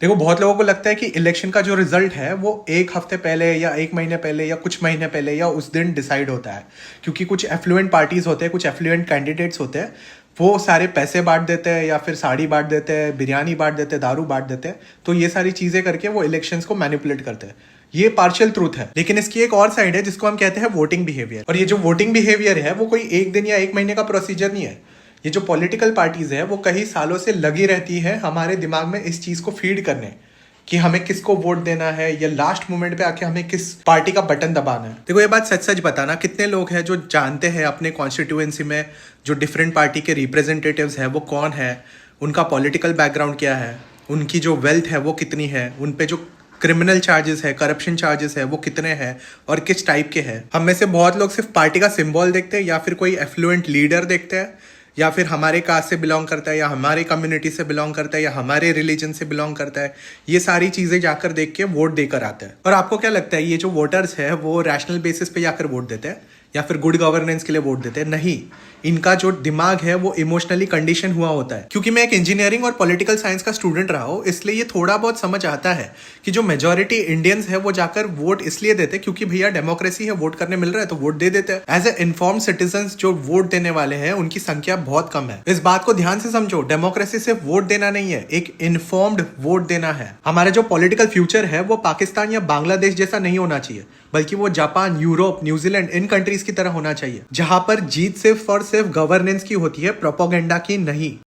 देखो, बहुत लोगों को लगता है कि इलेक्शन का जो रिजल्ट है वो एक हफ्ते पहले या एक महीने पहले या कुछ महीने पहले या उस दिन डिसाइड होता है, क्योंकि कुछ एफ्लुएंट पार्टीज होते हैं, कुछ एफ्लुएंट कैंडिडेट्स होते हैं, वो सारे पैसे बांट देते हैं या फिर साड़ी बांट देते हैं, बिरयानी बांट देते हैं, दारू बांट देते हैं। तो ये सारी चीजें करके वो इलेक्शंस को मैनिपुलेट करते हैं। ये पार्शियल ट्रूथ है, लेकिन इसकी एक और साइड है जिसको हम कहते हैं वोटिंग बिहेवियर। और ये जो वोटिंग बिहेवियर है वो कोई एक दिन या एक महीने का प्रोसीजर नहीं है। ये जो पॉलिटिकल पार्टीज है वो कई सालों से लगी रहती है हमारे दिमाग में इस चीज को फीड करने कि हमें किसको वोट देना है या लास्ट मोमेंट पे आके हमें किस पार्टी का बटन दबाना है। देखो, ये बात सच सच बताना, कितने लोग हैं जो जानते हैं अपने कॉन्स्टिट्यूएंसी में जो डिफरेंट पार्टी के रिप्रेजेंटेटिव्स हैं वो कौन है, उनका पॉलिटिकल बैकग्राउंड क्या है, उनकी जो वेल्थ है वो कितनी है, उन पे जो क्रिमिनल चार्जेस है, करप्शन चार्जेस है वो कितने हैं और किस टाइप के हैं। हम में से बहुत लोग सिर्फ पार्टी का सिंबल देखते हैं या फिर कोई एफ्लुएंट लीडर देखते हैं या फिर हमारे कास्ट से बिलोंग करता है या हमारे कम्युनिटी से बिलोंग करता है या हमारे रिलीजन से बिलोंग करता है। ये सारी चीजें जाकर देख के वोट देकर आते हैं। और आपको क्या लगता है, ये जो वोटर्स है वो रैशनल बेसिस पे जाकर वोट देते हैं या फिर गुड गवर्नेंस के लिए वोट देते हैं? नहीं, इनका जो दिमाग है वो इमोशनली कंडीशन हुआ होता है। क्योंकि मैं एक इंजीनियरिंग और पॉलिटिकल साइंस का स्टूडेंट रहा हूँ, इसलिए ये थोड़ा बहुत समझ आता है कि जो मेजोरिटी इंडियंस है वो जाकर वोट इसलिए देते हैं क्योंकि भैया डेमोक्रेसी है, वोट करने मिल रहा है तो वोट दे देते हैं। एज ए इन्फॉर्म्ड सिटीजन जो वोट देने वाले हैं उनकी संख्या बहुत कम है। इस बात को ध्यान से समझो, डेमोक्रेसी सिर्फ वोट देना नहीं है, एक इन्फॉर्म्ड वोट देना है। हमारा जो पॉलिटिकल फ्यूचर है वो पाकिस्तान या बांग्लादेश जैसा नहीं होना चाहिए, बल्कि वो जापान, यूरोप, न्यूजीलैंड इन कंट्रीज की तरह होना चाहिए, जहां पर जीत सिर्फ और सिर्फ गवर्नेंस की होती है, प्रोपोगेंडा की नहीं।